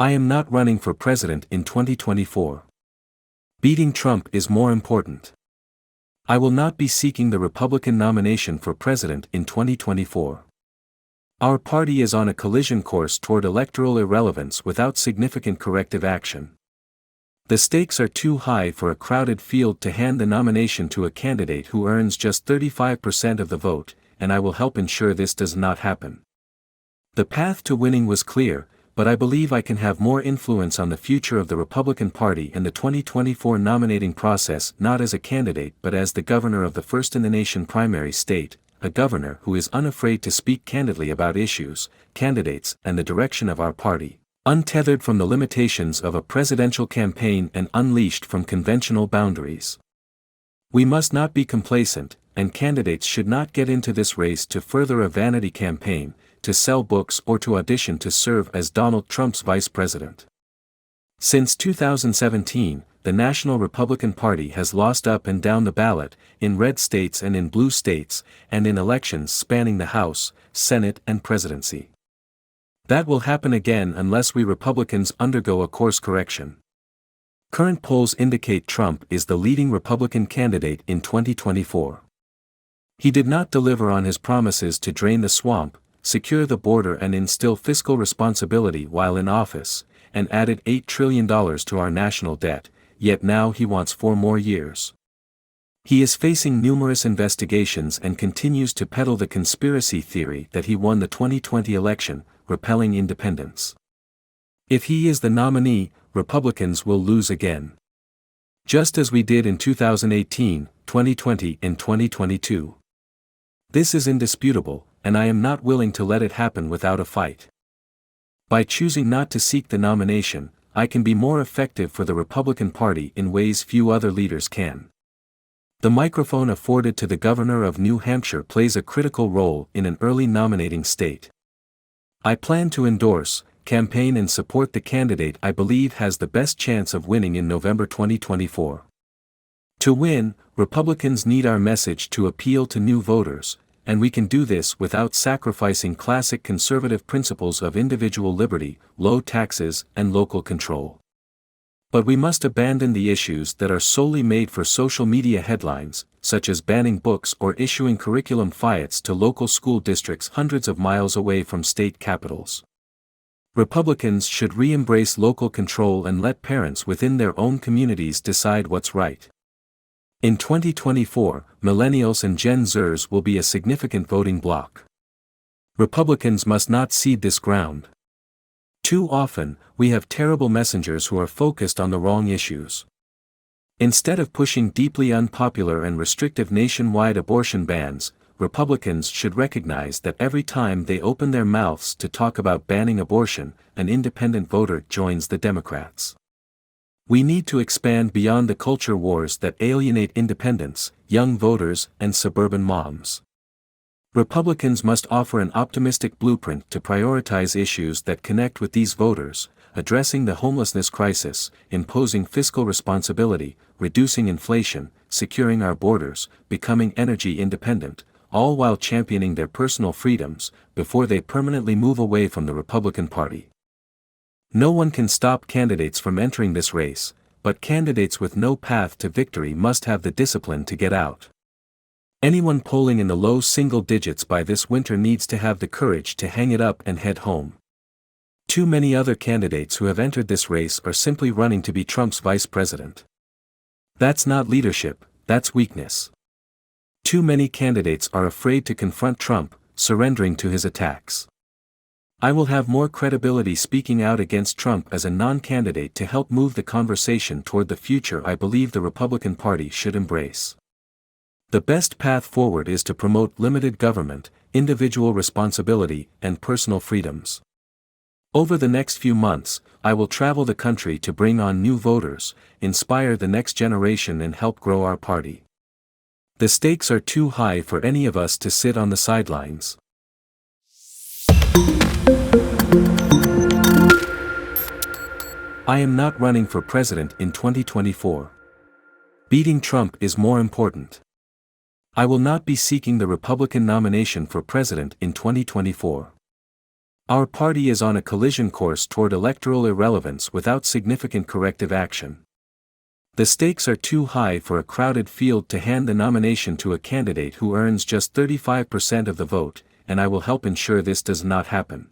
I am not running for president in 2024. Beating Trump is more important. I will not be seeking the Republican nomination for president in 2024. Our party is on a collision course toward electoral irrelevance without significant corrective action. The stakes are too high for a crowded field to hand the nomination to a candidate who earns just 35% of the vote, and I will help ensure this does not happen. The path to winning was clear, but I believe I can have more influence on the future of the Republican Party and the 2024 nominating process not as a candidate but as the governor of the first-in-the-nation primary state, a governor who is unafraid to speak candidly about issues, candidates, and the direction of our party, untethered from the limitations of a presidential campaign and unleashed from conventional boundaries. We must not be complacent, and candidates should not get into this race to further a vanity campaign, to sell books or to audition to serve as Donald Trump's vice president. Since 2017, the National Republican Party has lost up and down the ballot, in red states and in blue states, and in elections spanning the House, Senate and presidency. That will happen again unless we Republicans undergo a course correction. Current polls indicate Trump is the leading Republican candidate in 2024. He did not deliver on his promises to drain the swamp, secure the border and instill fiscal responsibility while in office, and added $8 trillion to our national debt, yet now he wants 4 more years. He is facing numerous investigations and continues to peddle the conspiracy theory that he won the 2020 election, repelling independents. If he is the nominee, Republicans will lose again. Just as we did in 2018, 2020 and 2022. This is indisputable, and I am not willing to let it happen without a fight. By choosing not to seek the nomination, I can be more effective for the Republican Party in ways few other leaders can. The microphone afforded to the governor of New Hampshire plays a critical role in an early nominating state. I plan to endorse, campaign and support the candidate I believe has the best chance of winning in November 2024. To win, Republicans need our message to appeal to new voters, and we can do this without sacrificing classic conservative principles of individual liberty, low taxes, and local control. But we must abandon the issues that are solely made for social media headlines, such as banning books or issuing curriculum fiats to local school districts hundreds of miles away from state capitals. Republicans should re-embrace local control and let parents within their own communities decide what's right. In 2024, millennials and Gen Zers will be a significant voting bloc. Republicans must not cede this ground. Too often, we have terrible messengers who are focused on the wrong issues. Instead of pushing deeply unpopular and restrictive nationwide abortion bans, Republicans should recognize that every time they open their mouths to talk about banning abortion, an independent voter joins the Democrats. We need to expand beyond the culture wars that alienate independents, young voters, and suburban moms. Republicans must offer an optimistic blueprint to prioritize issues that connect with these voters, addressing the homelessness crisis, imposing fiscal responsibility, reducing inflation, securing our borders, becoming energy independent, all while championing their personal freedoms, before they permanently move away from the Republican Party. No one can stop candidates from entering this race, but candidates with no path to victory must have the discipline to get out. Anyone polling in the low single digits by this winter needs to have the courage to hang it up and head home. Too many other candidates who have entered this race are simply running to be Trump's vice president. That's not leadership, that's weakness. Too many candidates are afraid to confront Trump, surrendering to his attacks. I will have more credibility speaking out against Trump as a non-candidate to help move the conversation toward the future I believe the Republican Party should embrace. The best path forward is to promote limited government, individual responsibility, and personal freedoms. Over the next few months, I will travel the country to bring on new voters, inspire the next generation and help grow our party. The stakes are too high for any of us to sit on the sidelines. I am not running for president in 2024. Beating Trump is more important. I will not be seeking the Republican nomination for president in 2024. Our party is on a collision course toward electoral irrelevance without significant corrective action. The stakes are too high for a crowded field to hand the nomination to a candidate who earns just 35% of the vote, and I will help ensure this does not happen.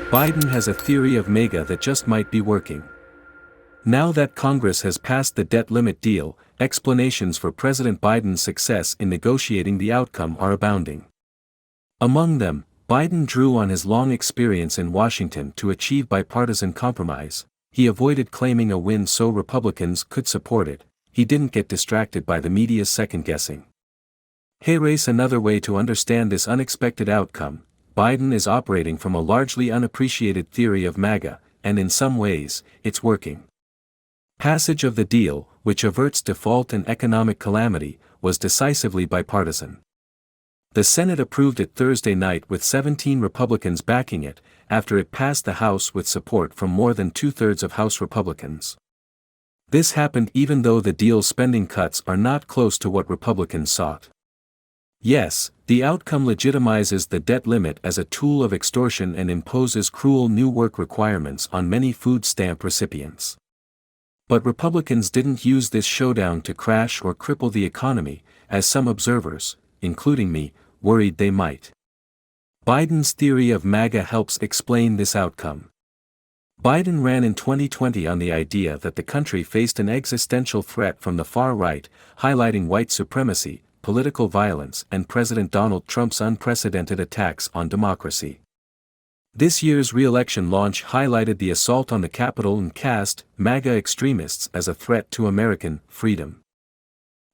Biden has a theory of MAGA that just might be working. Now that Congress has passed the debt limit deal, explanations for President Biden's success in negotiating the outcome are abounding. Among them, Biden drew on his long experience in Washington to achieve bipartisan compromise. He avoided claiming a win so Republicans could support it. He didn't get distracted by the media's second-guessing. Race another way to understand this unexpected outcome. Biden is operating from a largely unappreciated theory of MAGA, and in some ways, it's working. Passage of the deal, which averts default and economic calamity, was decisively bipartisan. The Senate approved it Thursday night with 17 Republicans backing it, after it passed the House with support from more than two-thirds of House Republicans. This happened even though the deal's spending cuts are not close to what Republicans sought. Yes, the outcome legitimizes the debt limit as a tool of extortion and imposes cruel new work requirements on many food stamp recipients. But Republicans didn't use this showdown to crash or cripple the economy, as some observers, including me, worried they might. Biden's theory of MAGA helps explain this outcome. Biden ran in 2020 on the idea that the country faced an existential threat from the far right, highlighting white supremacy, political violence, and President Donald Trump's unprecedented attacks on democracy. This year's re-election launch highlighted the assault on the Capitol and cast MAGA extremists as a threat to American freedom.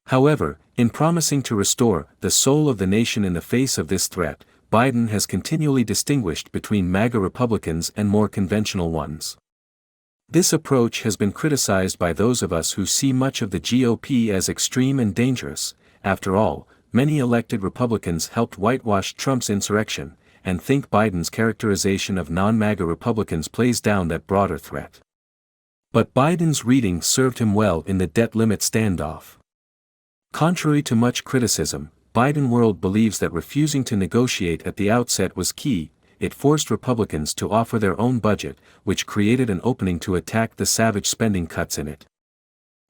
However, in promising to restore the soul of the nation in the face of this threat, Biden has continually distinguished between MAGA Republicans and more conventional ones. This approach has been criticized by those of us who see much of the GOP as extreme and dangerous. After all, many elected Republicans helped whitewash Trump's insurrection, and think Biden's characterization of non-MAGA Republicans plays down that broader threat. But Biden's reading served him well in the debt limit standoff. Contrary to much criticism, Biden world believes that refusing to negotiate at the outset was key. It forced Republicans to offer their own budget, which created an opening to attack the savage spending cuts in it.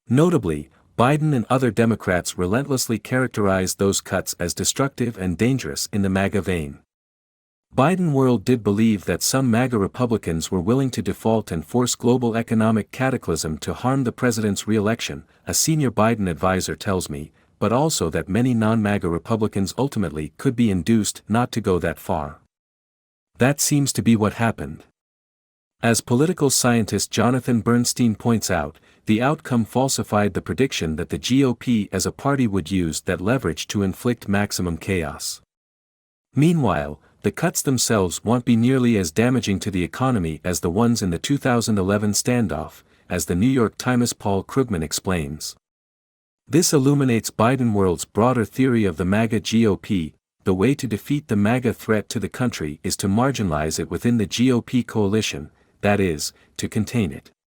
Notably, Biden and other Democrats relentlessly characterized those cuts as destructive and dangerous in the MAGA vein. Biden world did believe that some MAGA Republicans were willing to default and force global economic cataclysm to harm the president's re-election, a senior Biden advisor tells me, but also that many non-MAGA Republicans ultimately could be induced not to go that far. That seems to be what happened. As political scientist Jonathan Bernstein points out, the outcome falsified the prediction that the GOP as a party would use that leverage to inflict maximum chaos. Meanwhile, the cuts themselves won't be nearly as damaging to the economy as the ones in the 2011 standoff, as the New York Times' Paul Krugman explains. This illuminates Biden world's broader theory of the MAGA GOP. The way to defeat the MAGA threat to the country is to marginalize it within the GOP coalition, that is, to contain it.